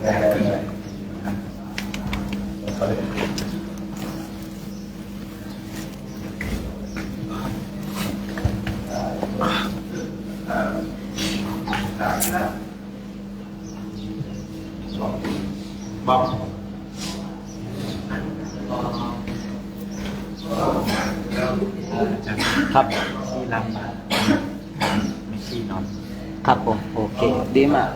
บ๊อบครับที่รับบาตรไม่ชี้นอน ครับผมโอเคดีมาก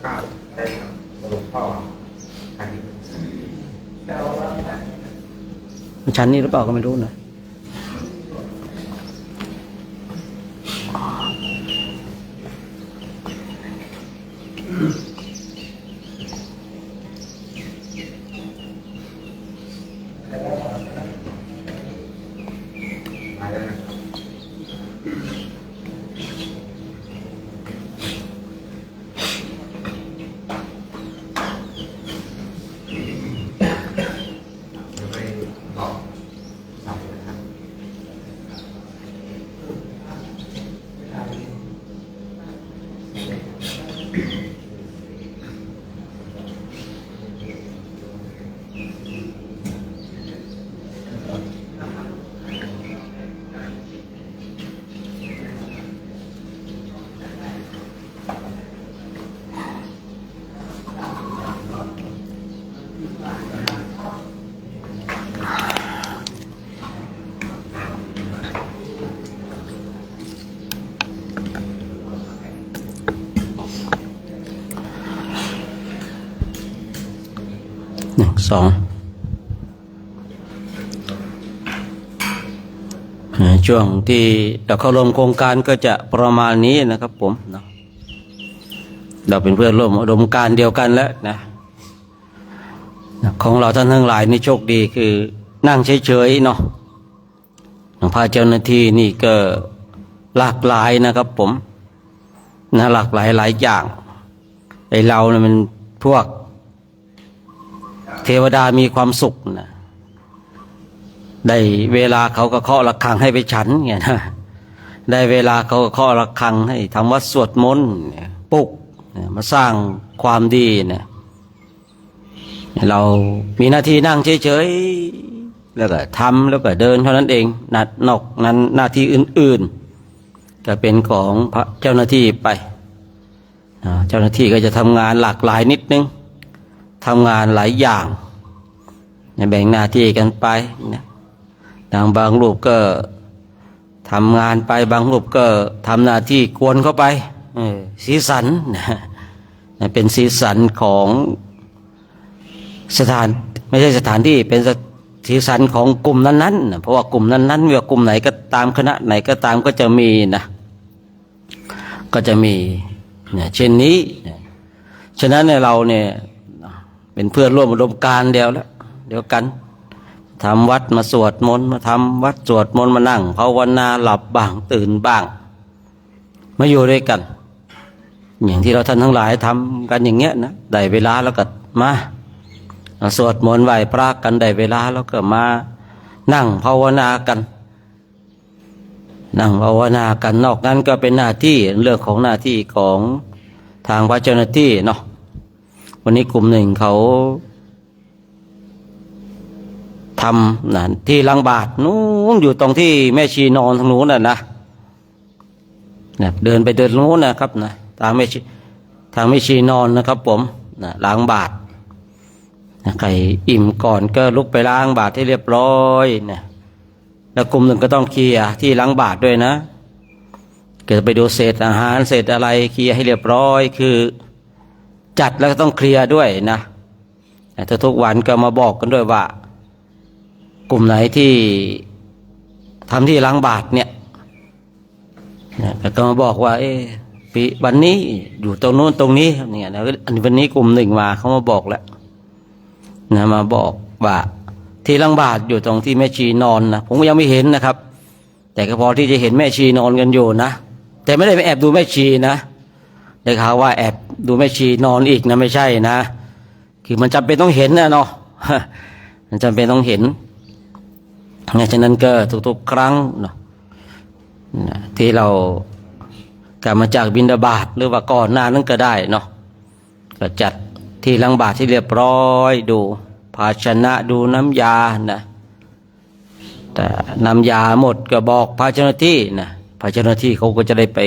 ก็ได้หลวงพ่ออันนี้ ชั้นนี้หรือเปล่าก็ไม่รู้นะมาแล้วนะครับเดี๋ยวไปบอกสอบนะครับ1 2ช่วงที่เราเข้าร่วมโครงการก็จะประมาณนี้นะครับผมนะเราเป็นเพื่อนร่วมอุดมการณ์เดียวกันแล้วนะของเราท่านทั้งหลายนี่โชคดีคือนั่งเฉยๆเนาะพาเจ้าหน้าที่นี่ก็หลากหลายนะครับผมนะหลากหลายหลายอย่างไอเราเนี่ยมันพวกเทวดามีความสุขนะได้เวลาเขาก็เคาะระฆังให้ไปฉันไงนะได้เวลาเขาก็เคาะระฆังให้ทำวัดสวดมนต์ปลุกมาสร้างความดีเนี่ยเรามีหน้าที่นั่งเฉยๆแล้วก็ทำแล้วก็เดินเท่านั้นเองนัดนอกนั้นหน้าที่อื่นๆจะเป็นของพระเจ้าหน้าที่ไปเจ้าหน้าที่ก็จะทำงานหลากหลายนิดนึงทำงานหลายอย่างแบ่งหน้าที่กันไปนะบางรูปก็ทำงานไปบางรูปก็ทำหน้าที่กวนเข้าไปสีสันนะเป็นสีสันของสถานไม่ใช่สถานที่เป็นสีสันของกลุ่มนั้นๆนะเพราะว่ากลุ่มนั้นๆไม่ว่ากลุ่มไหนก็ตามคณะไหนก็ตามก็จะมีนะก็จะมีเนี่ยเช่นนี้ฉะนั้นเนี่ยเราเนี่ยเป็นเพื่อนร่วมอุดมการณ์เดียวกันทำวัดมาสวดมนต์มาทำวัดสวดมนต์มานั่งภาวนาหลับบ้างตื่นบ้างมาอยู่ด้วยกันอย่างที่เราท่านทั้งหลายทำกันอย่างเงี้ยนะได้เวลาแล้วก็มาสวดมนต์ไหว้พระกันได้เวลาแล้วก็มานั่งภาวนากันนั่งภาวนากันนอกนั้นก็เป็นหน้าที่เรื่องของหน้าที่ของทางพระเจ้าหน้าที่เนาะวันนี้กลุ่มหนึ่งเขาทำนะที่ล้างบาตรนู้นอยู่ตรงที่แม่ชีนอนทางนู้นนะเดินไปเดินนู้นนะครับนะทางแม่ชีนอนนะครับผมนะล้างบาตรนะใครอิ่มก่อนก็ลุกไปล้างบาตรให้เรียบร้อยนะแล้วกลุ่มหนึ่งก็ต้องเคลียร์ที่ล้างบาตรด้วยนะก็จะไปดูเศษอาหารเศษอะไรเคลียร์ให้เรียบร้อยคือจัดแล้วก็ต้องเคลียร์ด้วยนะแต่ทุกวันก็มาบอกกันด้วยว่ากลุ่มไหนที่ทำที่ล้างบาตรเนี่ยก็มาบอกว่าปีวันนี้อยู่ตรงโน้นตรงนี้เนี่ยนะอันนี้วันนี้กลุ่มหนึ่งมาเขามาบอกแล้วนะมาบอกว่าที่ล้างบาตรอยู่ตรงที่แม่ชีนอนนะผมก็ยังไม่เห็นนะครับแต่ก็พอที่จะเห็นแม่ชีนอนกันอยู่นะแต่ไม่ได้ไปแอบดูแม่ชีนะได้ข่าวว่าแอบดูแม่ชีนอนอีกนะไม่ใช่นะคือมันจำเป็นต้องเห็นนะเนาะมันจำเป็นต้องเห็นฉะนั้นก็ทุกๆครั้งเนาะ ที่เรากลับมาจากบิณฑบาตหรือว่าก่อนหน้านั้นก็ได้เนาะก็จัดที่ล้างบาตรที่เรียบร้อยดูภาชนะดูน้ำยานะแต่น้ำยาหมดก็บอกภาเจ้าหน้าที่นะภาเจ้าหน้าที่เขาก็จะได้ไป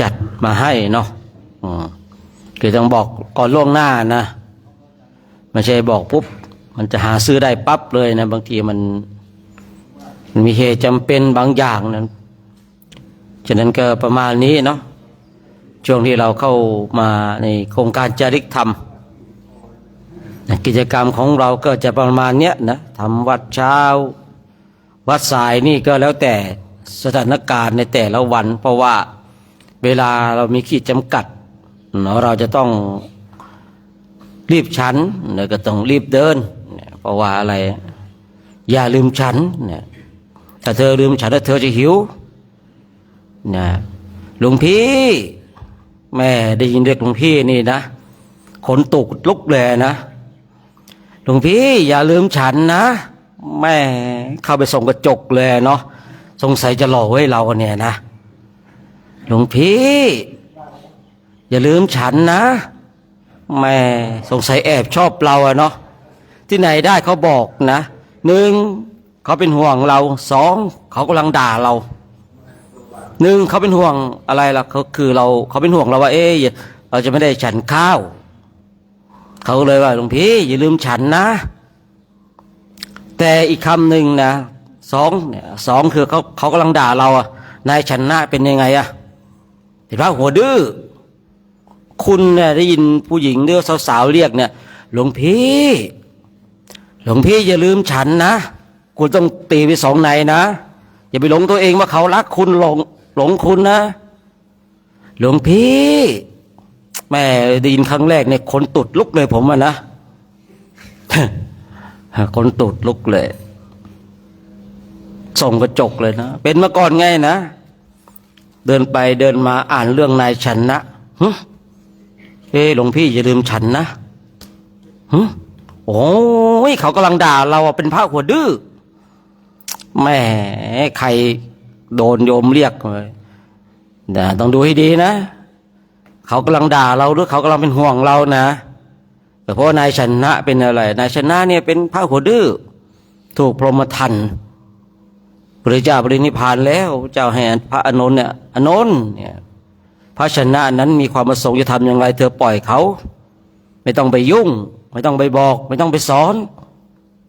จัดมาให้เนาะคือต้องบอกก่อนล่วงหน้านะไม่ใช่บอกปุ๊บมันจะหาซื้อได้ปั๊บเลยนะบางทีมันมีเหตุจำเป็นบางอย่างนั้นฉะนั้นก็ประมาณนี้เนาะช่วงที่เราเข้ามาในโครงการจาริกธรรมกิจกรรมของเราก็จะประมาณเนี้ยนะทำวัดเช้าวัดสายนี่ก็แล้วแต่สถานการณ์ในแต่ละวันเพราะว่าเวลาเรามีขีดจำกัดเนาะเราจะต้องรีบฉันแล้วก็ต้องรีบเดินเพราะว่าอะไรอย่าลืมฉันเนี่ยถ้าเธอลืมฉันแล้วเธอจะหิวนะหลวงพี่แม่ได้ยินเรียกหลวงพี่นี่นะขนตุกลุกเลยนะหลวงพี่อย่าลืมฉันนะแม่เข้าไปส่งกระจกเลยเนาะสงสัยจะหลอกไว้เราเนี่ยนะหลวงพี่อย่าลืมฉันนะแม่สงสัยแอบชอบเราอะเนาะที่ไหนได้เขาบอกนะหนึ่งเขาเป็นห่วงเราสองเขากำลังด่าเราหนึ่งเขาเป็นห่วงอะไรล่ะคือเขาเป็นห่วงเราว่าเราจะไม่ได้ฉันข้าวเขาเลยว่าหลวงพี่อย่าลืมฉันนะแต่อีกคำหนึ่งนะสองคือเขากำลังด่าเราอะนายฉันนะเป็นยังไงอะเห็นว่าหัวดื้อคุณเนี่ยได้ยินผู้หญิงเรียกสาวๆเรียกเนี่ยหลวงพี่อย่าลืมฉันนะคุณต้องตีไปสองในนะอย่าไปหลงตัวเองว่าเขารักคุณหลงคุณนะหลวงพี่แม่ได้ยินครั้งแรกเนี่ยคนตุดลุกเลยผมอะนะ คนตุดลุกเลยส่งกระจกเลยนะเป็นมาก่อนไงนะเดินไปเดินมาอ่านเรื่องนายฉันนะหลวงพี่อย่าลืมฉันนะโอ้ยเขากำลังด่าเราเป็นพระหัวดื้อแม่ใครโดนโยมเรียกเลยต้องดูให้ดีนะเขากำลังด่าเราหรือเขากำลังเป็นห่วงเรานะแต่เพราะนายชนะเป็นอะไรนายชนะเนี่ยเป็นพระหัวดื้อถูกพรหมทัณฑ์พระเจ้าปรินิพพานแล้วเจ้าให้พระอานนท์เนี่ยอานนท์เนี่ยพระชนะนั้นมีความประสงค์จะทำอย่างไรเธอปล่อยเขาไม่ต้องไปยุ่งไม่ต้องไปบอกไม่ต้องไปสอน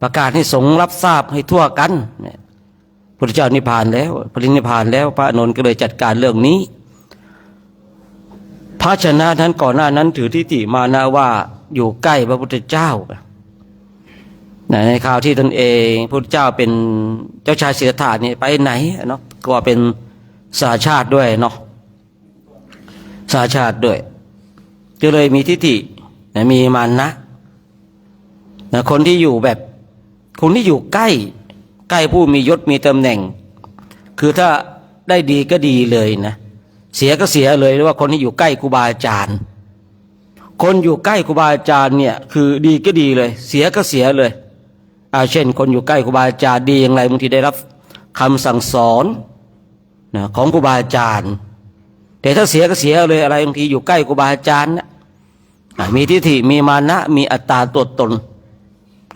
ประกาศให้สงฆ์รับทราบให้ทั่วกันเนี่ยพระเจ้านิพพานแล้วปรินิพพานแล้วพระอานนท์ก็เลยจัดการเรื่องนี้พระชนะนั้นก่อนหน้านั้นถือทิฏฐิมานะว่าอยู่ใกล้พระพุทธเจ้าในข่าวที่ตนเองพระพุทธเจ้าเป็นเจ้าชายสิทธัตถะนี่ไปไหนเนาะก็เป็นสาชาติด้วยเนาะสาชาติด้วยก็เลยมีทิฏฐิมีมานะคนที่อยู่แบบคนที่อยู่ใกล้ผู้มียศมีตำแหน่งคือถ้าได้ดีก็ดีเลยนะเสียก็เสียเลยหรือว่าคนที่อยู่ใกล้ครูบาอาจารย์คนอยู่ใกล้ครูบาอาจารย์เนี่ยคือดีก็ดีเลยเสียก็เสียเลยเช่นคนอยู่ใกล้ครูบาอาจารย์ดีอย่างไรบางทีได้รับคำสั่งสอนของครูบาอาจารย์แต่ถ้าเสียก็เสียเลยอะไรบางทีอยู่ใกล้ครูบาอาจารย์มีทิฏฐิมีมานะมีอัตตาตัวตน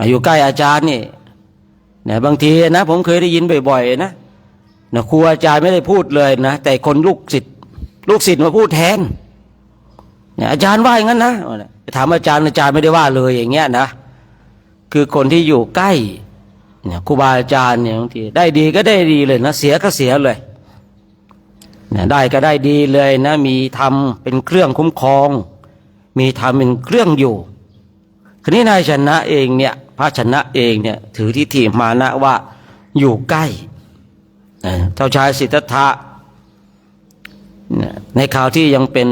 อยู่ใกล้อาจารย์นี่บางทีนะผมเคยได้ยินบ่อยๆนะครูอาจารย์ไม่ได้พูดเลยนะแต่คนลูกศิษย์มาพูดแทนอาจารย์ว่าอย่างนั้นนะถามอาจารย์ไม่ได้ว่าเลยอย่างเงี้ยนะคือคนที่อยู่ใกล้ครูบาอาจารย์เนี่ยบางทีได้ดีก็ได้ดีเลยนะเสียก็เสียเลยได้ก็ได้ดีเลยนะมีธรรมเป็นเครื่องคุ้มครองมีธรรมเป็นเครื่องอยู่คราวนี้นายชนะเองเนี่ยพระชนะเองเนี่ยถือทิฏฐิมานะว่าอยู่ใกล้เจ้าชายสิทธัตถะในข่าวที่ยังเป็น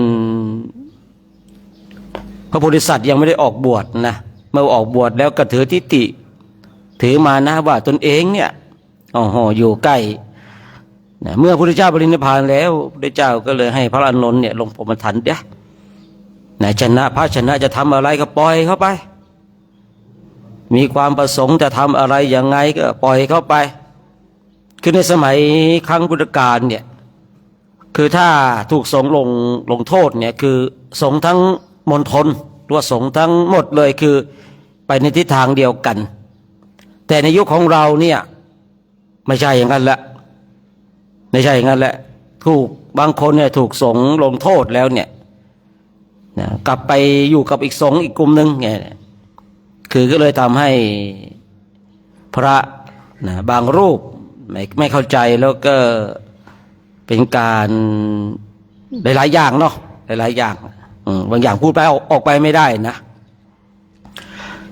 พระโพธิสัตว์ยังไม่ได้ออกบวชนะเมื่อออกบวชแล้วก็ถือทิฏฐิถือมานะว่าตนเองเนี่ยอยู่ใกล้เมื่อพระพุทธเจ้าปรินิพพานแล้วพระพุทธเจ้าก็เลยให้พระอานนท์เนี่ยลงพรหมทัณฑ์ชนะพระชนะจะทำอะไรก็ปล่อยเข้าไปมีความประสงค์จะทำอะไรยังไงก็ปล่อยเข้าไป คือในสมัยครั้งพุทธกาลเนี่ยคือถ้าถูกสงฆ์ลงโทษเนี่ยคือสงฆ์ทั้งมณฑลหรือว่าสงฆ์ทั้งหมดเลยคือไปในทิศทางเดียวกันแต่ในยุคของเราเนี่ยไม่ใช่อย่างนั้นละไม่ใช่อย่างนั้นแหละถูกบางคนเนี่ยถูกสงฆ์ลงโทษแล้วเนี่ยกลับไปอยู่กับอีกสงฆ์อีกกลุ่มหนึ่งเนี่ยคือก็เลยทำให้พระบางรูปไม่เข้าใจแล้วก็เป็นการหลายๆอย่างเนาะหลายๆอย่างบางอย่างพูดไปออกไปไม่ได้นะ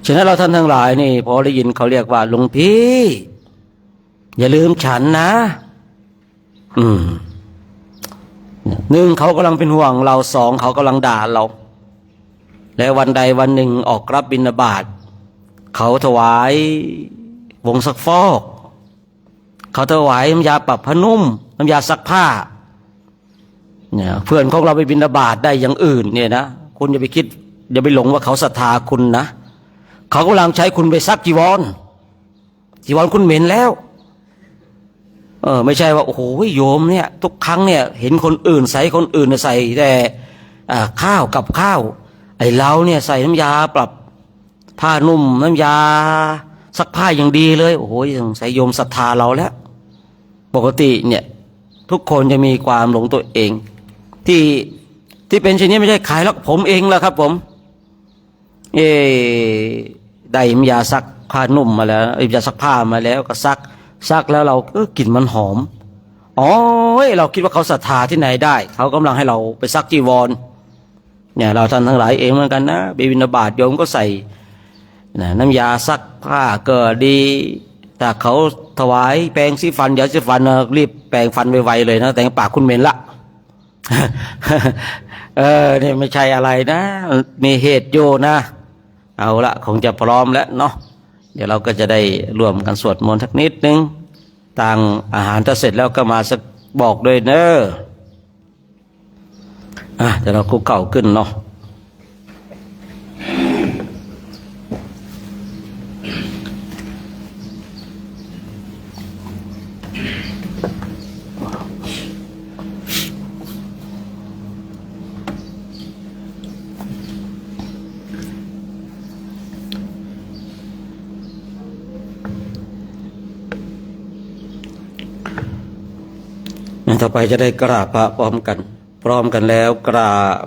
ฉะนั้นเราท่านทั้งหลายนี่พอได้ยินเขาเรียกว่าหลวงพี่อย่าลืมฉันนะหนึ่งเขากำลังเป็นห่วงเราสองเขากำลังด่าเราแล้ววันใดวันหนึ่งออกรับบิณฑบาตเขาถวายวงซักฟอกเขาถวายน้ำยาปรับผ้านุ่มน้ำยาซักผ้าเนี่ยเพื่อนของเราไปบิณฑบาตได้อย่างอื่นเนี่ยนะคุณอย่าไปคิดอย่าไปหลงว่าเขาศรัทธาคุณนะเขากำลังใช้คุณไปซักจีวรคุณเหม็นแล้วไม่ใช่ว่าโอ้โหโยมเนี่ยทุกครั้งเนี่ยเห็นคนอื่นใส่คนอื่นใส่แต่ข้าวกับข้าวไอ้เราเนี่ยใส่น้ำยาปรับผ้านุ่มน้ำยาซักผ้าอย่างดีเลยโอ้โหใส่โยมศรัทธาเราแล้วปกติเนี่ยทุกคนจะมีความหลงตัวเองที่เป็นเช่นนี้ไม่ใช่ขายแล้วผมเองแหละครับผมได้น้ำยาซักผ้านุ่มมาแล้วน้ำยาซักผ้ามาแล้วก็ซักแล้วเรากลิ่นมันหอมเราคิดว่าเขาศรัทธาที่ไหนได้เขากำลังให้เราไปซักจีวรเนี่ยเราท่านทั้งหลายเองเหมือนกันนะบิณฑบาตโยมก็ใส่น้ำยาซักผ้าก็ดีแต่เขาถวายแปรงสีฟันยาสีฟันรีบแปรงฟันไวๆเลยนะแต่ปากคุณเหม็นละ นี่ไม่ใช่อะไรนะมีเหตุโยนะเอาละคงจะพร้อมแล้วเนาะเดี๋ยวเราก็จะได้ร่วมกันสวดมนต์สักนิดนึงต่างอาหารถ้าเสร็จแล้วก็มาสักบอกด้วยเนอะเดี๋ยวเราคุกเข่าขึ้นเนาะต่อไปจะได้กราบพระพร้อมกันแล้วกราบ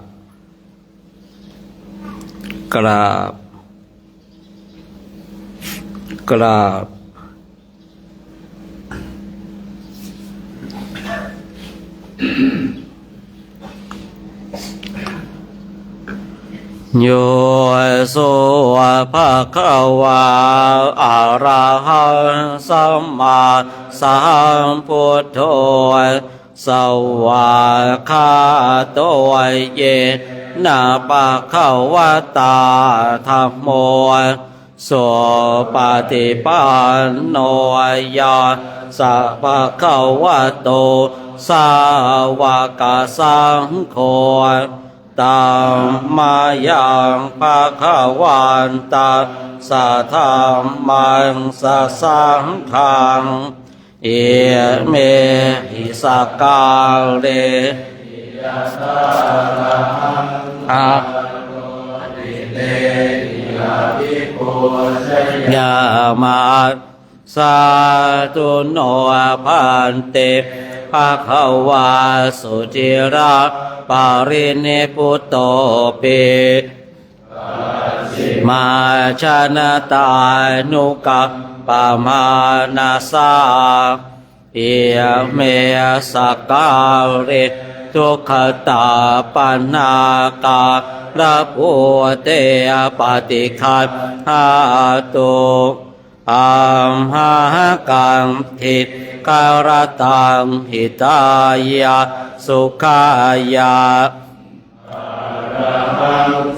โยโสภะคะวะอะระหังสัมมาสัมพุทโธสวากขาโตเยนะภะคะวะตาธัมโมโสปฏิปันโนยะสัพพะคะวะโตสาวกสังโฆตัมมายังภะคะวันตาสัทธัมมังสัสสังฆังเอเมหิสกาเลยามาสาธุโนพันเตภะคะวะสุจิระปารินิพุตโตปิมาชนะตานุกัปปมานาสาเอียเมสกาเรทุกขตาปัญหากาละพุเตปฏิคันหาตุอัมหากังทิการตังหิตายะสุขายะ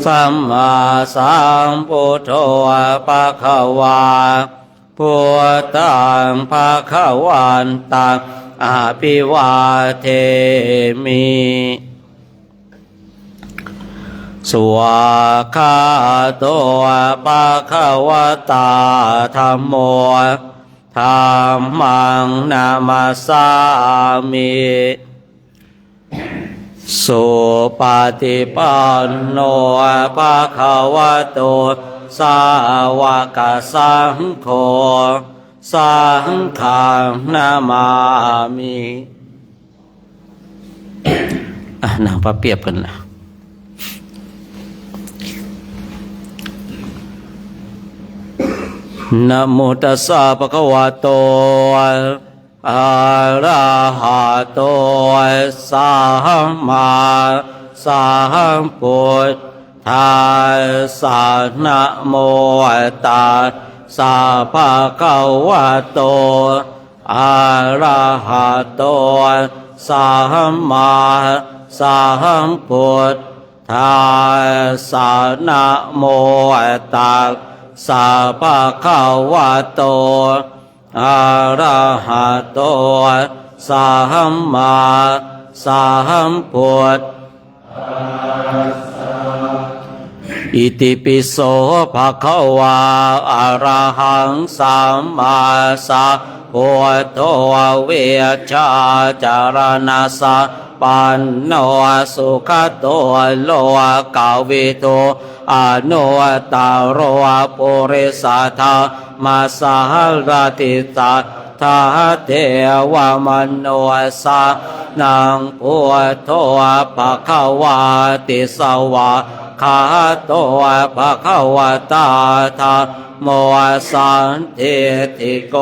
สัมมาสัมพุทโธภะคะวาพุทธังภะคะวันตังอะภิวาเทมิสวากขาโตภะคะวะตาธัมโม ธัมมังนามาสามิสุปฏิปันโนภะคะวะโตสาวกสังโฆสังฆังนามามินางพระเปียบกันนะนะโมตัสสะภะคะวะโตอะระหะโตสัมมาสัมพุทธัสสะนะโมตัสสะภะคะวะโตอะระหะโตสัมมาสัมพุทธัสสะนะโมตัสสะภะคะวะโตอะระหะโตสัมมาสัมพุทธัสสะอิติปิโสภะคะวะอะระหังสัมมาสัมพุทโธเวชชาจารณะสัพปันโนสุขโตโลกาวิโตอนุตตโรปุริสัทธามาสารติสัทธาเทวมโนสานังพุทโธภะคะวะติสวะขาโตภะคะวะตาธรรมโมสันติติโก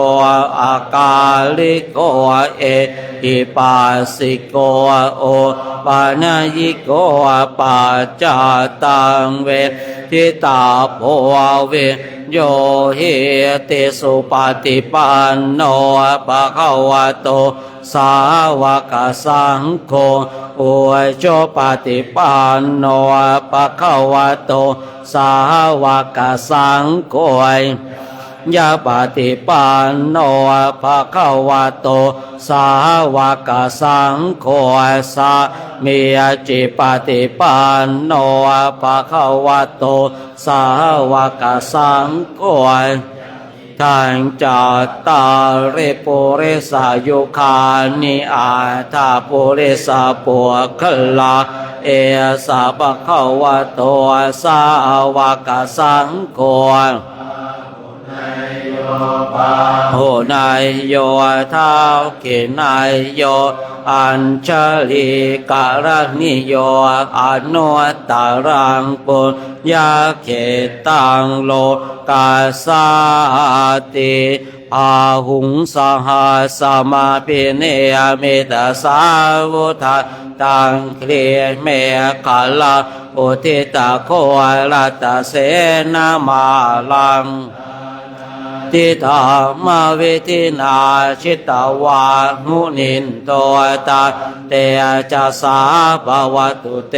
อากาลิโกเอหิปัสสิโกโอปานายิโกปัจจตังเวทิตาโพเวโยหิติสุปฏิปันโนภะคะวะโตสาวกสังโฆอุจปฏิปันโนภะคะวะโตสาวกสังโฆยะปฏิปันโนภะคะวะโตสาวกสังโฆสามีจิปฏิปันโนภะคะวะโตสาวกสังโฆทังจัตตาริปุริสายุคานิอาทาปุริสาปุคลาเอสะภะคะวะโตสาวกสังโฆโหนายโยเท้าเขนายโยอัญชลีการณิโยอนุตตรังปุญญาเขตังโลกาสาติอาหุงสหสมาปิเนยมิตาสาวุธาตังเคลียเมฆาลาอุทิตาโครัตเสนามาลังทิฏฐามาเวทินาชิตาวามุนินโตตาเตจะสาภวตุเต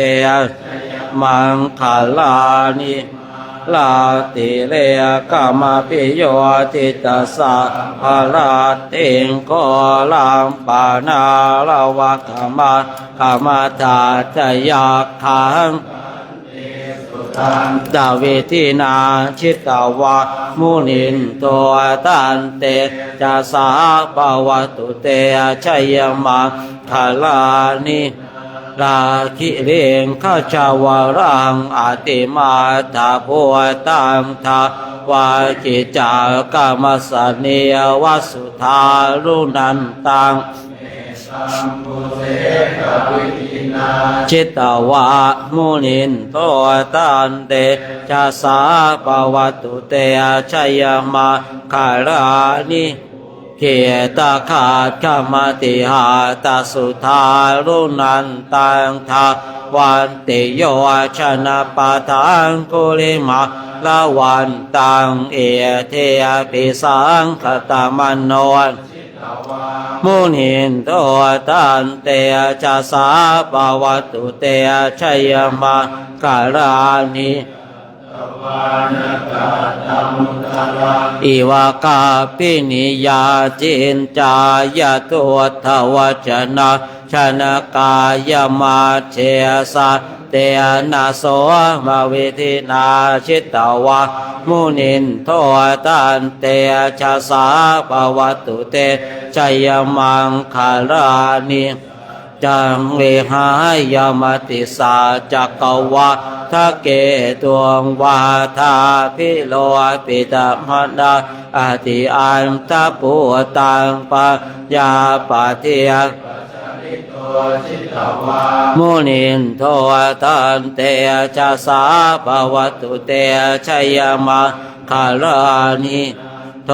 มังคลานิลาติเลกามาปิโยติตาสะภราติงโกลัมปานาลาวะกามตาจยาขังดาเวทินาชิตาวามุนินโตตันเตจะสาภวตุเตชัยมาคลานิราคิเรงขจาวรังอติมาตาโพตังทาวาจิจากามสเนียวสุธารุนันตังจิตตวะมุนินโตตันเตจะสาภวตุเตชัยมาคารานิเขตขาดขมติหาตสุธารุนันตังทาวันติโยชนะปะทังกุลิมาละวันตังเอเทปิสังคตมโนมุนินโตตันเตจะสาภวตุเตชัยมาการานิอิวากาปินิยาจินจายตัวทวจนะชนะกายมาเชสะเต เตนะโสมาวิธินาชิตวะมุนินโทตันเตชะสาปวัตตุเตชัยมังคารานิจังเวหายมติสาจักวะทะเกตวงวาทาพิโลปิตมดาอติอันตะปุตังปะยาปะเทียมุนินโทตันเตชะสาภวัตุเตชัยมาคารานิโท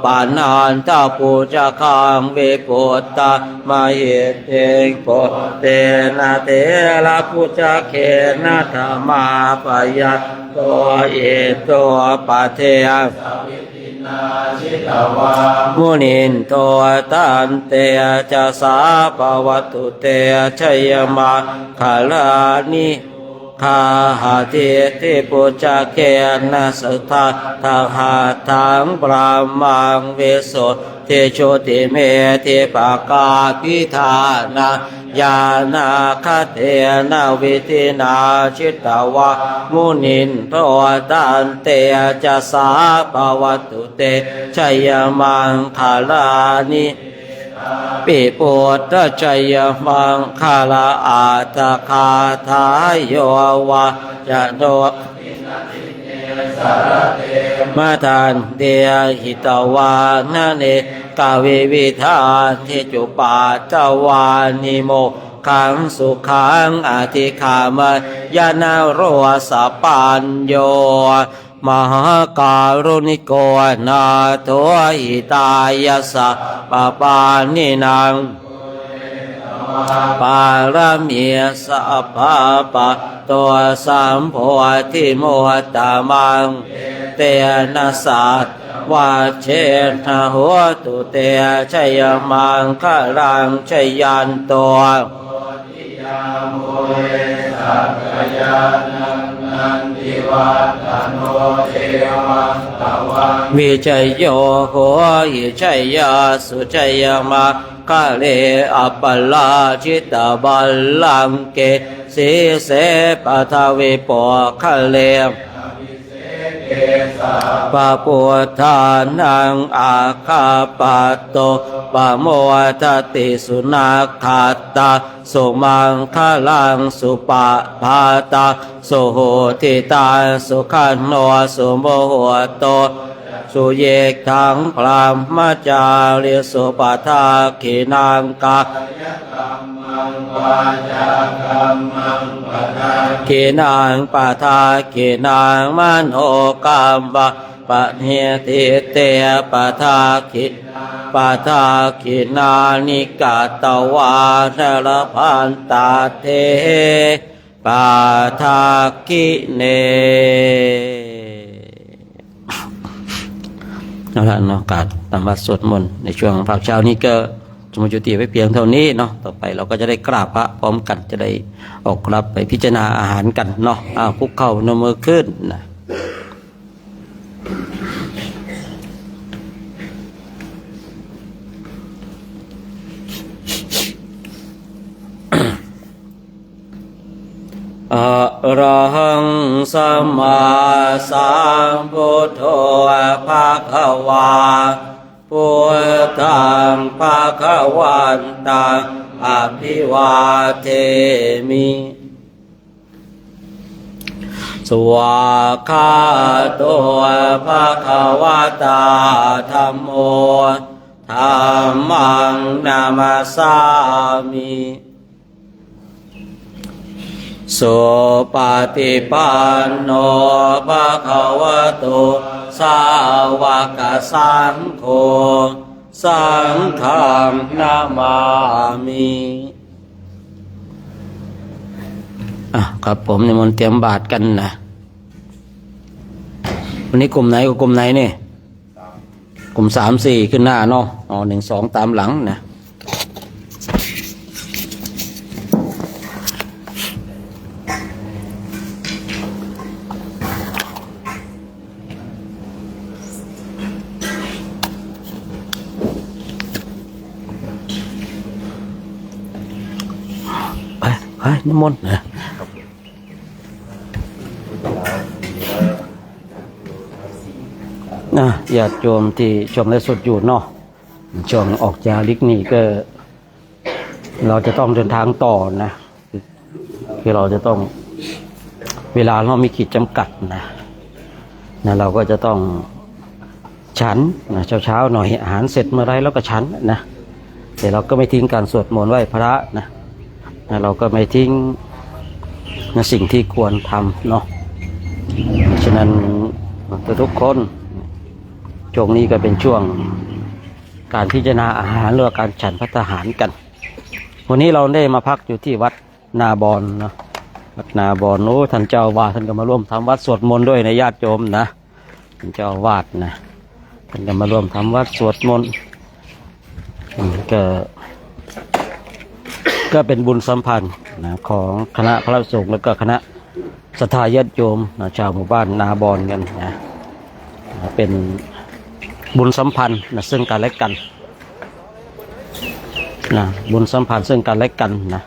ปานันตาปูจคังวิปุตตะมาเหเตโปเตนะเตระปุจเขนะธรรมาปยัตโตเอโตปัเทมุนินโทตันเตชะสาภวัตุเตชัยมาคารานิคาหาเทติปุจเกนะสัทธาทาหาทังปรามังเวโสเทโชติเมติปากาพิธานาญาณคเทนะวิธินาชิตวะมุนินโทตันเตชะสาภวัตุเตชัยมังคาลานิปิปุตตะชัยมังคาลาอาตคาทายโยวะจะโนมาทานเดียหิตวานะเนกาวิวิธาทิจุปาตวานิโมขังสุขังอธิคามยานาโรสปัญโยมหาการุณิโกนาโทอิตายะสะปะปานินางปารมีสัพพะปะตัวสัมโพธิโมตตมังเตนะสัตวาเชนะหัวตุเตชัยมังคารังชัยยันตัววิจัยโยโหหิชัยยาสุชัยมาคาเลอัปปลาจิตาบัลลังเกสีเสปะทาวิปะคาเลปะปุถานังอาคาปะโตปะโมทติสุนัขขัตตาสุมังคลังสุปะภาตาสุโหติตาสุขันโนสุโมโหโตสุเยกทังพรามจาริสุปทาขินังกาขินังปทาขินังมโนกรรมปะปะเนติเตปทาขิปทาขินานิกาตวาทรพันตาเทปทาคิเนเอาละเนาะการทำวัดสวดมนต์ในช่วงภาคเช้านี้ก็สมจุติไว้เพียงเท่านี้เนาะต่อไปเราก็จะได้กราบพระพร้อมกันจะได้ออกรับไปพิจารณาอาหารกันเนาะคุกเข่านมือขึ้นนะอะระหังสัมมาสัมพุทโธภะคะวาพุทธังภะคะวันตังอภิวาเทมิสวากขาโตภะคะวะตาธัมโมธัมมังนามัสสามิสุปฏิปันโนภะคะวะโตสาวกสังโฆสังฆังนามามิครับผมนิมนต์เตรียมบาตรกันนะวันนี้กลุ่มไหนกับกลุ่มไหนนี่กลุ่ม3-4ขึ้นหน้าเนาะ1-2ตามหลังนะนิมนต์นะ นะญาติโยมที่ชมและสดอยู่เนาะช่วงออกจาริกนี่ก็ เราจะต้องเดินทางต่อนะคือเราจะต้องเวลาเรามีขีดจำกัดนะเราก็จะต้องฉันนะเช้าๆหน่อยอาหารเสร็จเมื่อไรแล้วก็ฉันนะแต่เราก็ไม่ทิ้งการสวดมนต์ไหว้พระนะเราก็ไม่ทิ้งนะสิ่งที่ควรทำเนาะฉะนั้นทุกคนช่วงนี้ก็เป็นช่วงการพิจารณาอาหารหรือการฉันภัตตาหารกันวันนี้เราได้มาพักอยู่ที่วัดนาบอนเนาะวัดนาบอนโอ้ท่านเจ้าอาวาสท่านก็มาร่วมทำวัดสวดมนต์ด้วยในญาติโยมนะท่านเจ้าอาวาสนะท่านก็มาร่วมทำวัดสวดมนต์ก็เป็นบุญสัมพันธ์นะของคณะพระสงฆ์แล้วก็คณะศรัทธาญาติโยมนะชาวหมู่บ้านนาบอนกันนะเป็นบุญสัมพันธ์นะซึ่งกันและกันนะบุญสัมพันธ์ซึ่งกันและกันนะ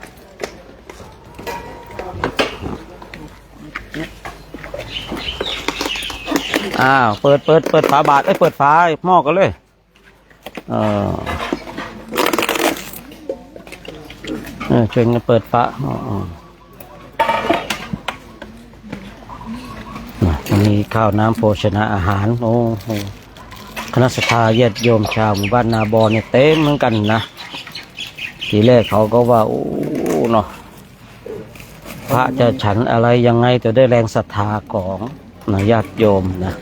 อ้าวเปิดฝาบาทเปิดฝาหม้อกันเลยช่วยกันเปิดฝามีข้าวน้ำโภชนาอาหารโอ้โหคณะศรัทธาญาติโยมชาวหมู่บ้านนาบอนเนี่ยเต็มเหมือนกันนะทีแรกเขาก็ว่าโอ้เนาะพระจะฉันอะไรยังไงจะได้แรงศรัทธาของญาติโยมนะ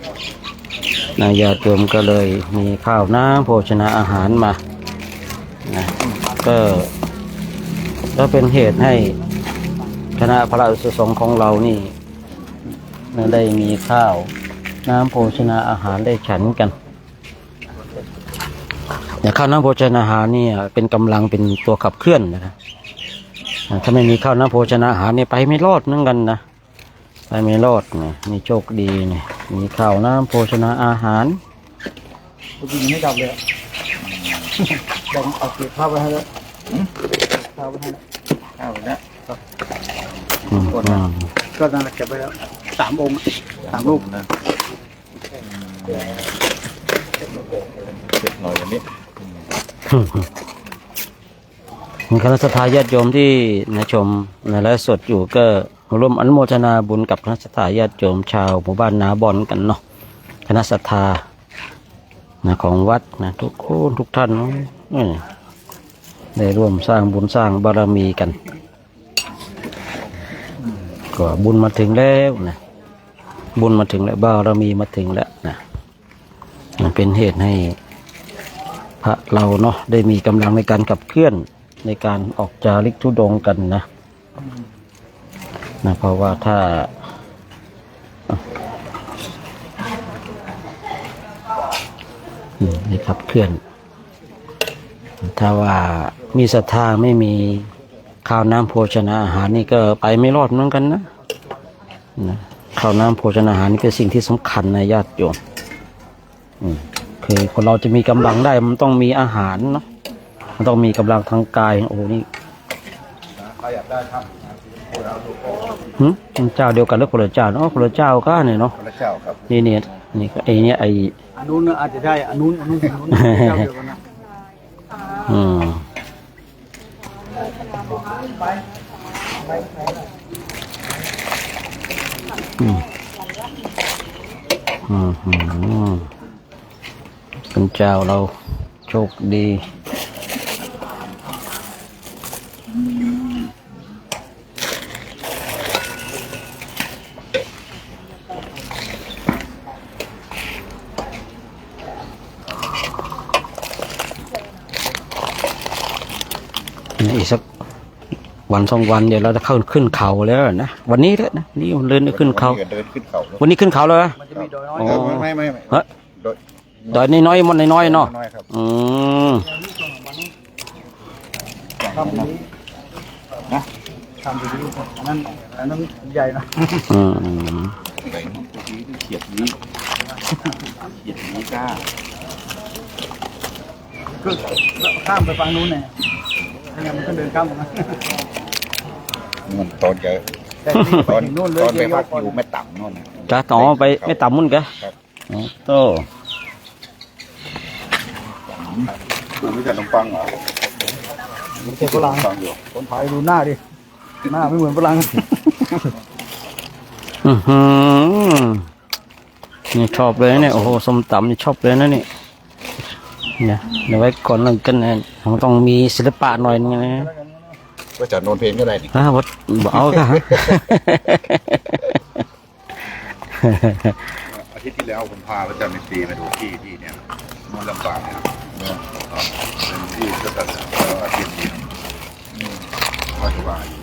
ญาติโยมก็เลยมีข้าวน้ำโภชนาอาหารมานะก็เป็นเหตุให้คณะพระสงฆ์ของเรานี่ได้มีข้าวน้ำโภชนาอาหารได้ฉันกันข้าวน้ำโภชนาอาหารนี่เป็นกำลังเป็นตัวขับเคลื่อนนะครับถ้าไม่มีข้าวน้ำโภชนาอาหารเนี่ยไปไม่รอดเหมือนกันนะไปไม่รอดเนี่ยมีโชคดีเนี่ยมีข้าวน้ำโภชนาอาหารจริงไม่ดับเลยแบ่งเอาเก็บข้าวไปให้แล้วข้าวไปให้ข้าวไปแล้วก็นั่นแหละเก็บไปแล้ว3 องค์ 3 ลูกนะเก็บหน่อยอย่างนี้คณะศรัทธาญาติโยมที่ชมในไลฟ์สดอยู่ก็ร่วมอนุโมทนาบุญกับคณะศรัทธาญาติโยมชาวหมู่บ้านนาบอนกันเนาะคณะศรัทธาของวัดนะทุกคนทุกท่านได้ร่วมสร้างบุญสร้างบารมีกันก็บุญมาถึงแล้วนะบุญมาถึงแล้วบารมีมาถึงแล้วนะเป็นเหตุให้พระเราเนาะได้มีกำลังในการขับเคลื่อนในการออกจาริกธุดงค์กันนะเพราะว่าถ้าได้ขับเคลื่อนถ้าว่ามีศรัทธาไม่มีข้าวน้ำโภชนาอาหารนี่ก็ไปไม่รอดเหมือนกันนะข้าวน้ำโภชนาอาหารนี่เป็นสิ่งที่สำคัญในญาติโยมคือคนเราจะมีกำลังได้มันต้องมีอาหารเนาะมันต้องมีกำลังทางกายโอ้นี่เจ้าเดียวกันหรือคนละเจ้าเนาะคนละเจ้าก็เนี่ยเนาะคนละเจ้าครับนี่ไอ้เนี่ยไอ้อันนู้นอาจจะได้อันนู้นเจ้าเดียวกันนะเป็นเจ้าเราโชคดีอีกสักวัน2 วันเดี๋ยวเราจะขึ้นเขาแล้วนะวันนี้แล้วนะนี่เดินขึ้นเขาวันนี้ขึ้นเขาเลยมันจะมีดอยน้อยไม่ดอยน้อยมันน้อยเนาะทำดีนะทำดีอันนั้นใหญ่นะเขียดนี้กล้าก็ข้ามไปฝั่งนู้นเนี่ยมันก็เดินข้ามตรงนั้นมันตอนเจอตอนไปพักอยู่ไม่ต่ำนู่นจ้าต่อไปไม่ต่ำมุ่นกะโต มันไม่ใช่ขนมปังเหรอ ไม่ใช่ฝรั่ง ปังอยู่ คนไทยดูหน้าดิหน้าไม่เหมือนฝรั่ง อือหือนี่ชอบเลยเนี่ยโอ้โหส้มตำนี่ชอบเลยนะนี่เนี่ยเดี๋ยวไว้ก่อนหลังกันนะมันต้องมีศิลปะหน่อยนึงนะ ก็จัดโนนเพลงก็ได้นี่ วัดเอาค่ะ อาทิตย์ที่แล้วผมพาพระจันทร์ในปีมาดูที่เนี่ยมันลำบากเนี่ยเป็นที่ก็ตัดอาทิตย์นี้ก็สบายอยู่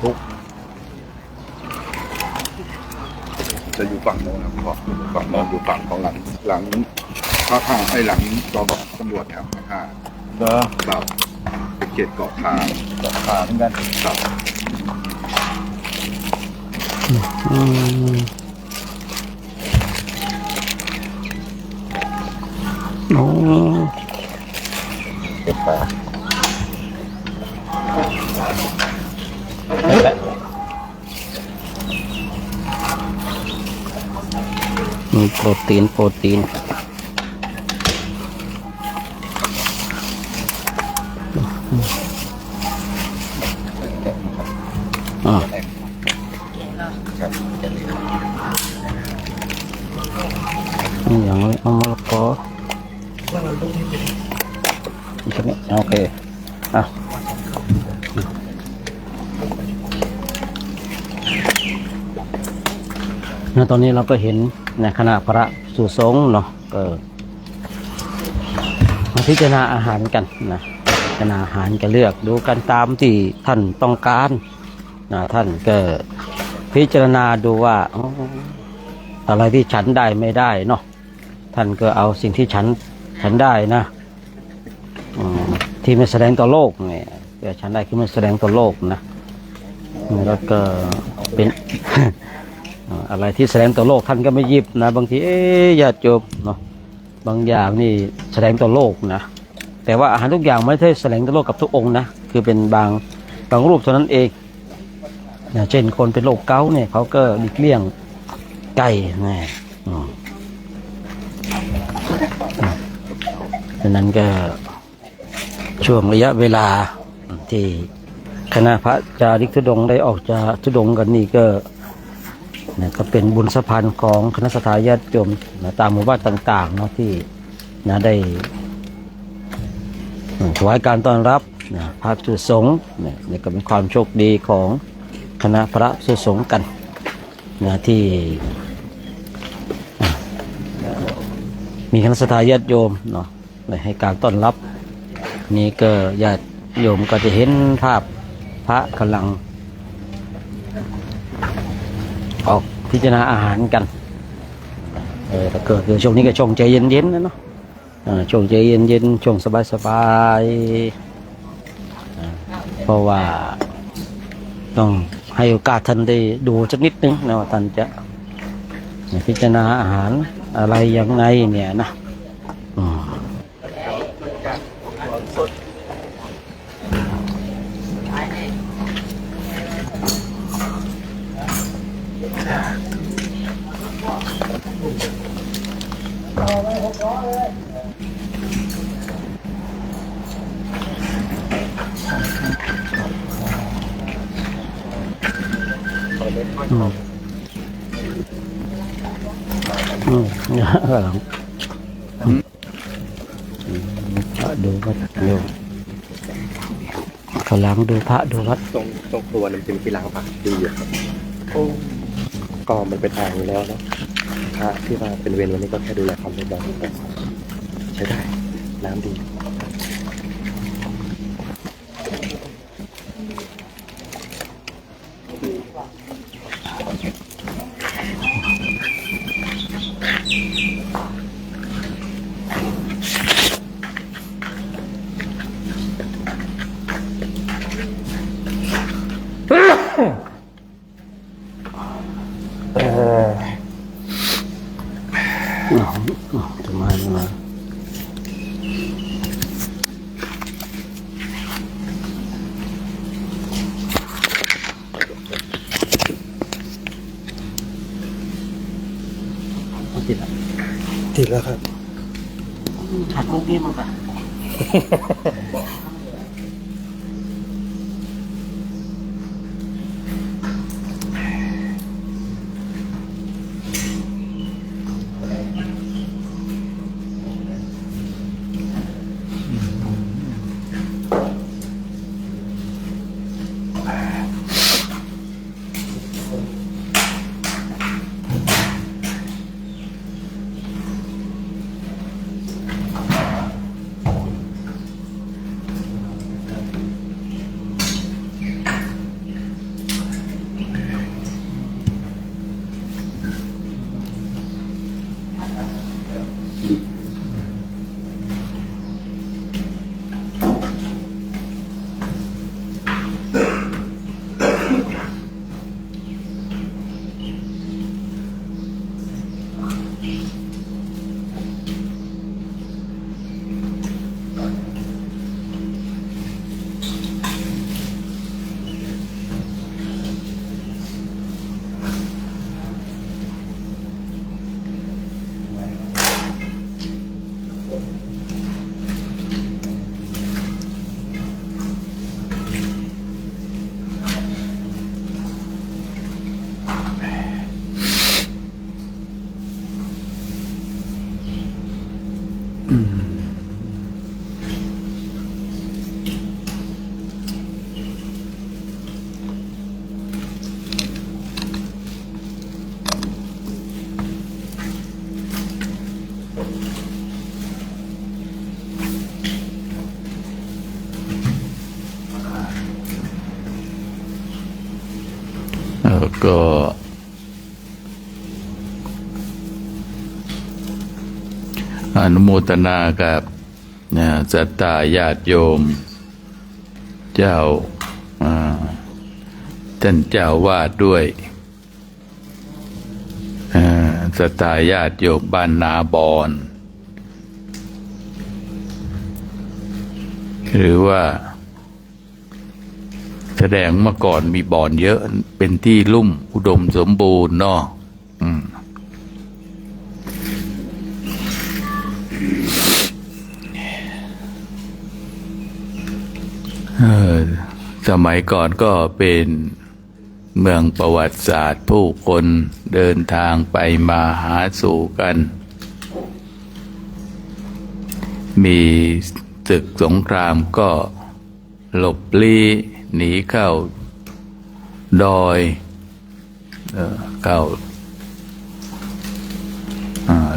ทุกจะอยู่ฝั่งโน้นนะพ่อฝั่งโน้นอยู่ฝั่งของหลังข้างไอ้หลังตอบอกตำรวจเนี่ยข้าง เด้อ แบบเป็นเขตเกาะคา ขาเหมือนกัน ครับ อืมโอ้ เก็บปลา มีโปรตีนอ่า ครับแค่นี้ อย่างนี้เอามะละกออีกนิดโอเคอ่ะแล้วตอนนี้เราก็เห็นในคณะพระสุสงฆ์เนาะก็มาพิจารณาอาหารกันนะพิจารณาอาหารก็เลือกดูกันตามที่ท่านต้องการนะท่านก็พิจารณาดูว่าอ๋ออะไรที่ฉันได้ไม่ได้เนาะท่านก็เอาสิ่งที่ฉันได้นะที่ไม่แสดงต่อโลกเนี่ยฉันได้คือไม่แสดงต่อโลกนะแล้วก็เป็น อะไรที่แสดงต่อโลกท่านก็ไม่หยิบนะบางทีญาติโยมเนาะบางอย่างนี่แสดงต่อโลกนะแต่ว่าอาหารทุกอย่างไม่ได้แสดงต่อโลกกับทุกองค์นะคือเป็นบางรูปเท่านั้นเองนะเช่นคนเป็นโรคเกาต์เนี่ยเขาก็หลีกเลี่ยงไก่นะดังนั้นก็ช่วงระยะเวลาที่คณะพระจาริกธุดงค์ได้ออกจากธุดงค์กันนี่ก็ก็เป็นบุญสะพานของคณะสัตยาติโยมตามหมู่บ้านต่างๆเนาะที่ได้ถวายการต้อนรับพระสุสงฆ์นี่ก็เป็นความโชคดีของคณะพระสุสงฆ์กันที่มีคณะสัตยาติโยมเนาะให้การต้อนรับนี่ก็ญาติโยมก็จะเห็นภาพพระกำลังออกพิจารณาอาหารกันแต่เกิดคือช่วงนี้ก็ช่วงใจเย็นๆนะเนาะช่วงใจเย็นๆช่วงสบายๆเพราะว่าต้องให้โอกาสท่านได้ดูสักนิดนึงนะว่าท่านจะพิจารณาอาหารอะไรยังไงเนี่ยนะดูวัดดูเขาล้างดูพระดูวัด ตรงครัวมันเป็นกีฬาปะดีอยู่ครับก็มันเป็นทางอยู่แล้วเนาะพระที่ว่าเป็นเวรวันนี้ก็แค่ดูแลความเรียบร้อยใช้ได้น้ำดีทำไมมาติดแล้วครับ หัดมุกนี้มาก่อน แล้วก็อนุโมทนากับศรัทธาญาติโยมเจ้าท่านเจ้าวาดด้วยศรัทธาญาติโยมบ้านนาบอนหรือว่าแสดงเมื่อก่อนมีบ่อนเยอะเป็นที่ลุ่มอุดมสมบูรณ์เนาะสมัยก่อนก็เป็นเมืองประวัติศาสตร์ผู้คนเดินทางไปมาหาสู่กันมีศึกสงครามก็หลบลี้หนีเข้าดอยเข้า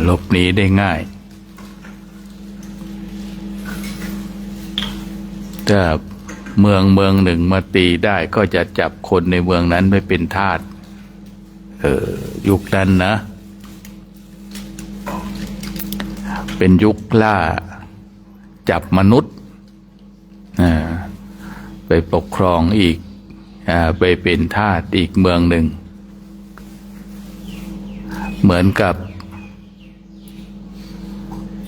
หลบหนีได้ง่ายถ้าเมืองหนึ่งมาตีได้ก็จะจับคนในเมืองนั้นไปเป็นทาสยุคนั้นนะเป็นยุคล่าจับมนุษย์ไปปกครองอีกไปเป็นทาสอีกเมืองหนึ่งเหมือนกับ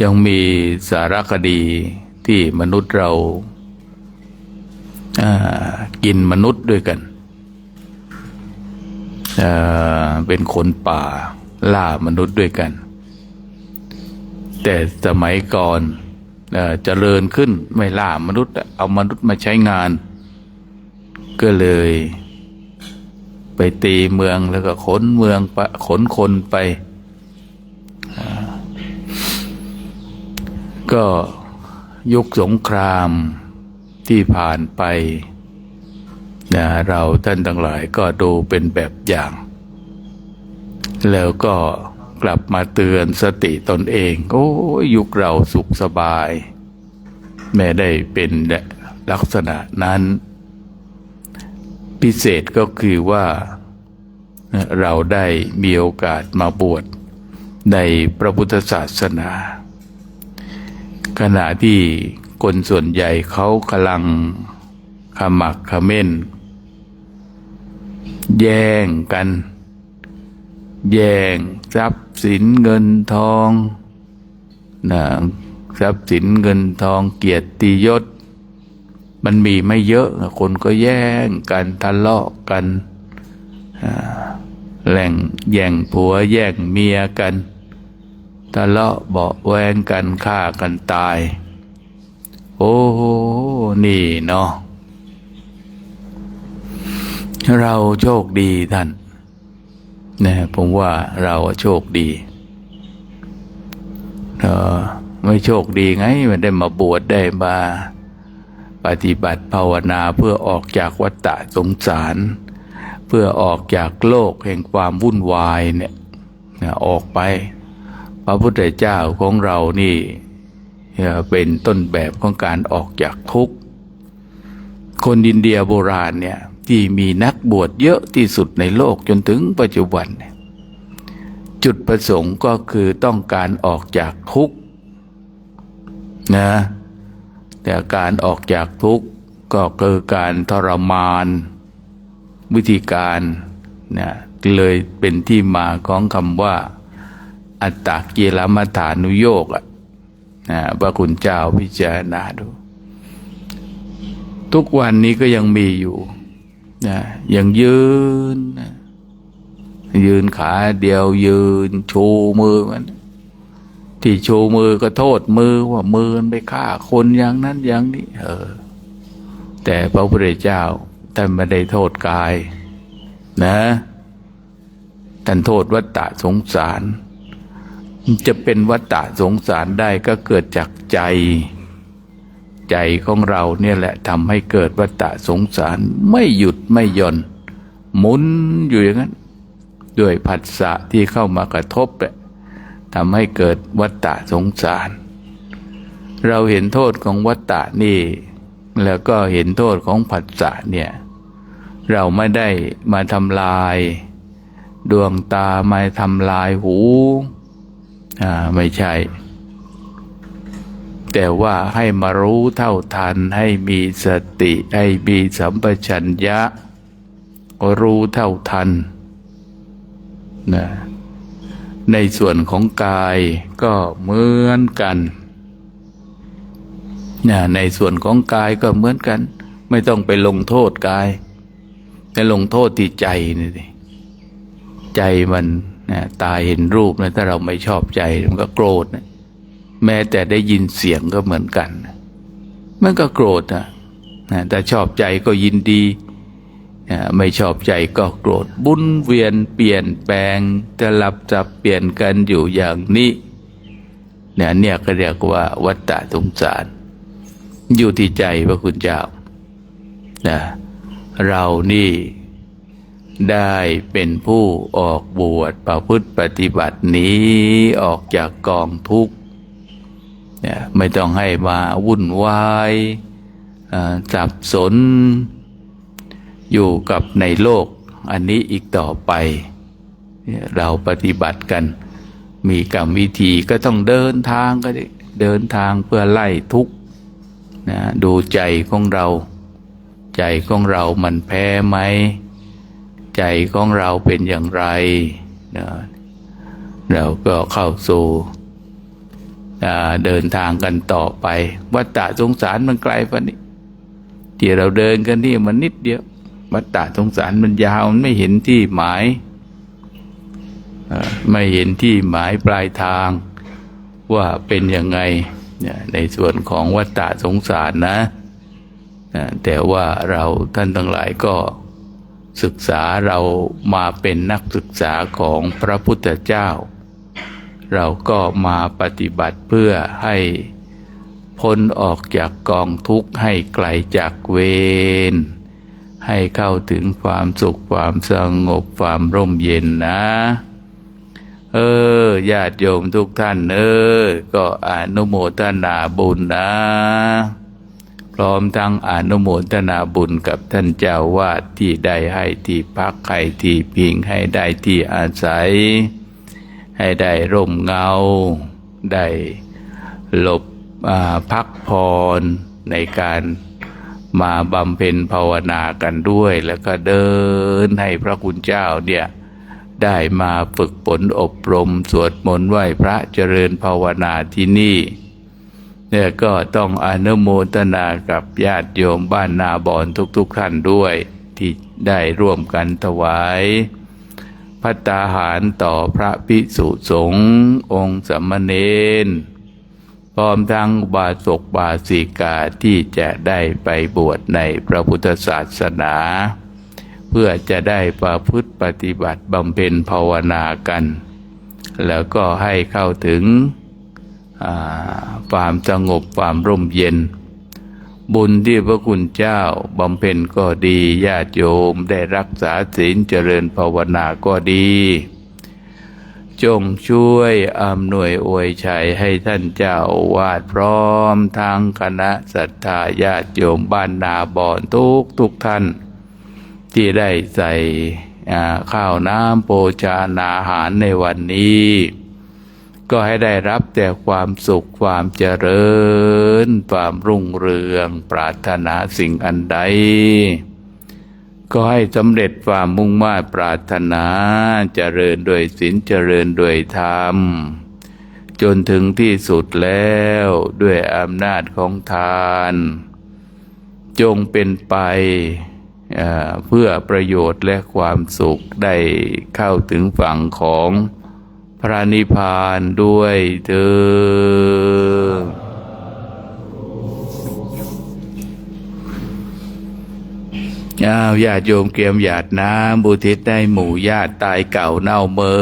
ยังมีสารคดีที่มนุษย์เรากินมนุษย์ด้วยกันเป็นคนป่าล่ามนุษย์ด้วยกันแต่สมัยก่อนเจริญขึ้นไม่ล่ามนุษย์เอามนุษย์มาใช้งานก็เลยไปตีเมืองแล้วก็ขนคนไปก็ยุคสงครามที่ผ่านไปเราท่านทั้งหลายก็ดูเป็นแบบอย่างแล้วก็กลับมาเตือนสติตนเองโอ้ยุคเราสุขสบายไม่ได้เป็นลักษณะนั้นพิเศษก็คือว่าเราได้มีโอกาสมาบวชในพระพุทธศาสนาขณะที่คนส่วนใหญ่เขากำลังขมักเขม้นแย่งกันแย่งทรัพย์สินเงินทองทรัพย์สินเงินทองเกียรติยศมันมีไม่เยอะคนก็แย่งกันทะเลาะกันแย่งผัวแย่งเมียกัน ทะเลาะเบาะแวงกันฆ่ากันตายโอ้นี่เนาะเราโชคดีท่านนะผมว่าเราโชคดีไม่โชคดีไงมันได้มาบวชได้มาปฏิบัติภาวนาเพื่อออกจากวัฏฏะสงสารเพื่อออกจากโลกแห่งความวุ่นวายเนี่ยออกไปพระพุทธเจ้าของเรานี่เป็นต้นแบบของการออกจากทุกข์คนอินเดียโบราณเนี่ยที่มีนักบวชเยอะที่สุดในโลกจนถึงปัจจุบันจุดประสงค์ก็คือต้องการออกจากทุกข์นะแต่การออกจากทุกข์ก็คือการทรมานวิธีการนะเลยเป็นที่มาของคำว่าอัตตกิลมัฏฐานุโยคพระคุณเจ้าพิจารณาดูทุกวันนี้ก็ยังมีอยู่นะยังยืนขาเดียวยืนชูมือมันที่ชูมือก็โทษมือว่ามือมันไปฆ่าคนอย่างนั้นอย่างนี้แต่พระพุทธเจ้าท่านไม่ได้โทษกายนะท่านโทษวัฏฏะสงสารจะเป็นวัฏฏะสงสารได้ก็เกิดจากใจของเราเนี่ยแหละทำให้เกิดวัฏฏะสงสารไม่หยุดไม่หย่อนหมุนอยู่อย่างนั้นด้วยผัสสะที่เข้ามากระทบทำให้เกิดวัฏฏะสงสารเราเห็นโทษของวัฏฏะนี่แล้วก็เห็นโทษของผัสสะเนี่ยเราไม่ได้มาทำลายดวงตามาทำลายหูไม่ใช่แต่ว่าให้มารู้เท่าทันให้มีสติให้มีสัมปชัญญะรู้เท่าทันนะในส่วนของกายก็เหมือนกันนะในส่วนของกายก็เหมือนกันไม่ต้องไปลงโทษกายแต่ลงโทษที่ใจนี่สิใจมันนะตาเห็นรูปนะถ้าเราไม่ชอบใจมันก็โกรธนะแม้แต่ได้ยินเสียงก็เหมือนกันมันก็โกรธนะแต่ชอบใจก็ยินดีไม่ชอบใจก็โกรธบุญเวียนเปลี่ยนแปลงจะลับจับเปลี่ยนกันอยู่อย่างนี้เนี่ยก็เรียกว่าวัฏฏะสงสารอยู่ที่ใจพระคุณเจ้าเรานี่ได้เป็นผู้ออกบวชประพฤติปฏิบัตินี้ออกจากกองทุกข์ไม่ต้องให้มาวุ่นวายสับสนอยู่กับในโลกอันนี้อีกต่อไปเราปฏิบัติกันมีกรรมวิธีก็ต้องเดินทางก็ได้เดินทางเพื่อไล่ทุกข์ดูใจของเราใจของเรามันแพ้ไหมใจของเราเป็นอย่างไรเราก็เข้าสู่เดินทางกันต่อไปวัฏฏะสงสารมันไกลปะนี่ที่เราเดินกันนี่มันนิดเดียววัฏฏะสงสารมันยาวมันไม่เห็นที่หมายไม่เห็นที่หมายปลายทางว่าเป็นยังไงในส่วนของวัฏฏะสงสารนะแต่ว่าเราท่านทั้งหลายก็ศึกษาเรามาเป็นนักศึกษาของพระพุทธเจ้าเราก็มาปฏิบัติเพื่อให้พ้นออกจากกองทุกข์ให้ไกลจากเวรให้เข้าถึงความสุขความสงบความร่มเย็นนะญาติโยมทุกท่านก็อนุโมทนาบุญนะพร้อมทั้งอนุโมทนาบุญกับท่านเจ้าวาดที่ได้ให้ที่พักให้ที่พิงให้ได้ที่อาศัยให้ได้ร่มเงาได้หลบพักผ่อนในการมาบำเพ็ญภาวนากันด้วยแล้วก็เดินให้พระคุณเจ้าเนี่ยได้มาฝึกฝนอบรมสวดมนต์ไหว้พระเจริญภาวนาที่นี่เนี่ยก็ต้องอนุโมทนากับญาติโยมบ้านนาบอนทุกท่านด้วยที่ได้ร่วมกันถวายพ ภัตตาหารต่อพระภิกษุสงฆ์องค์สามเณรพร้อมทั้งอุบาสกอุบาสิกาที่จะได้ไปบวชในพระพุทธศาสนา เพื่อจะได้ประพฤติปฏิบัติบำเพ็ญภาวนากัน แล้วก็ให้เข้าถึงความสงบความร่มเย็นบุญที่พระคุณเจ้าบำเพ็ญก็ดีญาติโยมได้รักษาศีลเจริญภาวนาก็ดีจงช่วยอำนวยอวยชัยให้ท่านเจ้าวาดพร้อมทางคณะศรัทธาญาติโยมบ้านนาบอนทุกท่านที่ได้ใส่ข้าวน้ำโภชนาอาหารในวันนี้ก็ให้ได้รับแต่ความสุขความเจริญความรุ่งเรืองปรารถนาสิ่งอันใดก็ให้สำเร็จความมุ่งมา่ปรารถนาเจริญด้วยศีลเจริญด้วยธรรมจนถึงที่สุดแล้วด้วยอำนาจของทานจงเป็นไปเพื่อประโยชน์และความสุขได้เข้าถึงฝั่งของพระนิพพานด้วยเถิดญาติโยมเกียมหยาดน้ำบุทิศได้หมู่ญาติตายเก่าเน่าเหมิ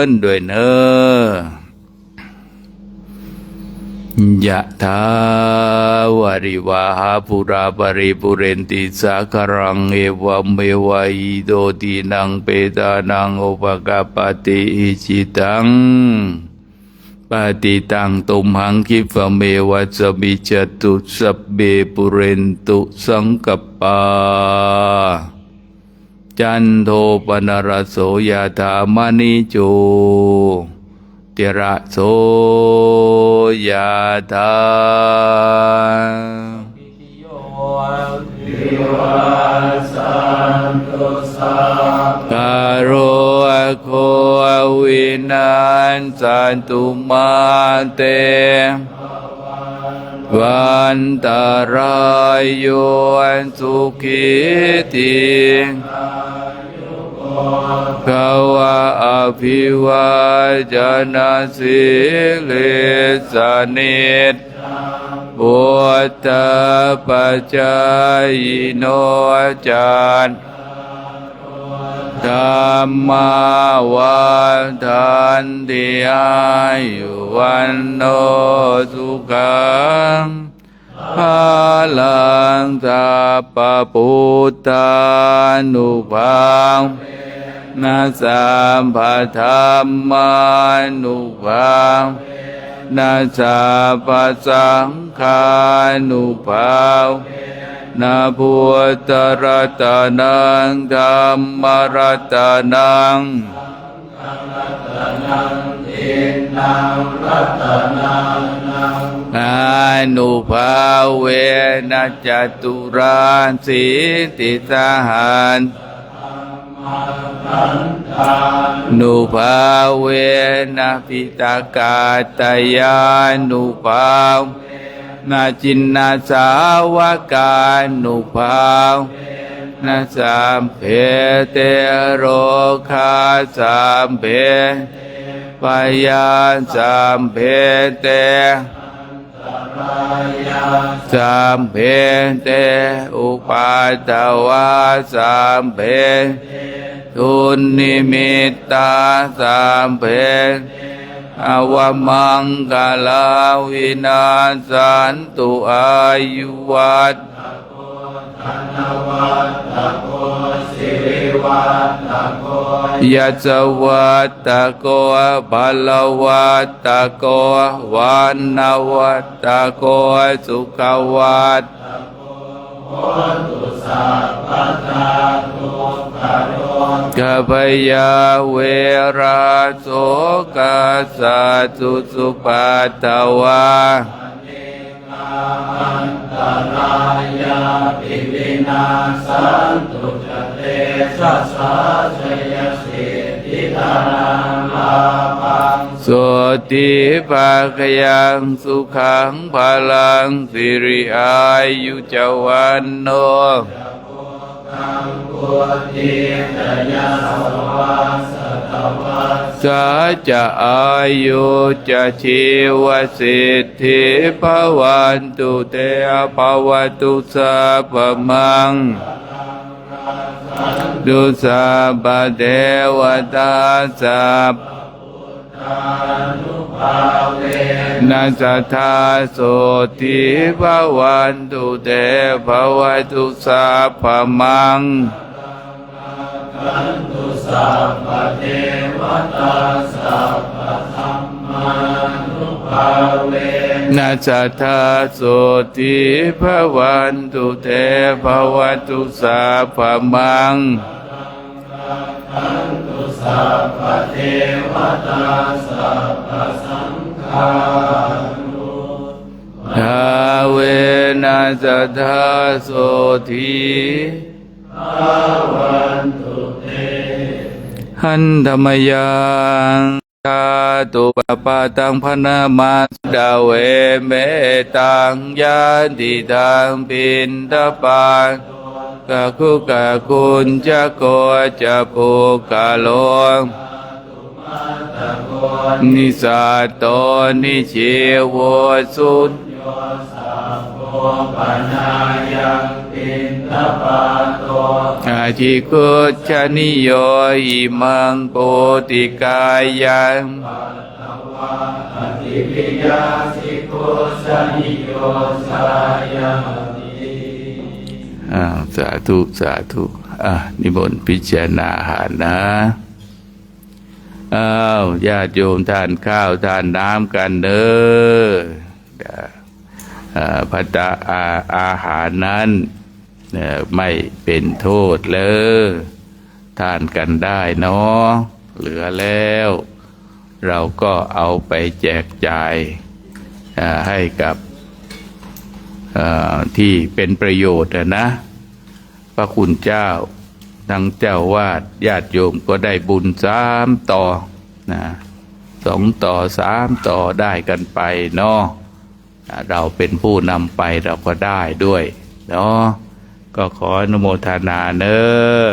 นด้วยเนอยะถาวาริวาหาปุราปริปุเรนติสาคารังเอวเมวะอิโตตินังเปตานังอุปกปปติอิจิตังปฏิตังตุมหังคิปะเมวะสมิจตุสัพเบปุเรนตุสังกปปาจันโทปนรสโสยถามณิโจติระโสยถาการโรโควินันสันตุมาเตวันตารายโยสุขิติภวะอภิวาจนะสิลิสนิจพุทธปัจจายโนจันธรรมาวันทันติอายุวันโนสุขังพลังสัพพพุทธานุภานาสัมปธรรมานุภานาสัพพสังฆานุภานาพุทธรัตนังธัมมรัตนังอานุภาเวนะจตุราสีติสหันนุภาเวนะปิตากาตยานุภานาจินนาสาวกานุภานาสามเพเตโรคาสามเพปยาสามเพเตสามเพเตอุปาทวาสามเพทุนนิมิตตาสามเพอวมังกาลาวินาสันตุอายุวัตยัสวัตตะโกภลวัตตะโกวันนาวัตตะโกสุขวัตกัพยาเวราโสกัสสะสุสุปัตตวาสุติปัคยังสุขังพลังสิริอายุจวันโน สัจจะอายุจะชีวสิทธิภวันตุเตภวตุสัพพมังดุสัพพเทวตาสัพนัสสัทธาโสติภวันตุเตภวตุสัพพมังนัสสัทธาโสติภวันตุเตภวตุสัพพมังทาเวนัสสัทธาโสติหันธรรมยังตาตุปปาตังพนามาสดาเวเมตังยันติตังปินทปากะคุกะคุณจะโกจะปุกะโลนิสัตโตนิเชวสุตอาทิคุชนิโยอิมังโปติกายังสาธุสาธุนิมนต์พิจารณาอาหารนะญาติโยมทานข้าวทานน้ำกันเด้อภัตตาอาหารนั้นไม่เป็นโทษเลยทานกันได้เนาะเหลือแล้วเราก็เอาไปแจกจ่ายให้กับที่เป็นประโยชน์นะพระคุณเจ้าทั้งเจ้าวาดญาติโยมก็ได้บุญ3 ต่อนะ2 ต่อ 3 ต่อได้กันไปเนาะเราเป็นผู้นำไปเราก็ได้ด้วยเนาะก็ขออนุโมทนาเนอะ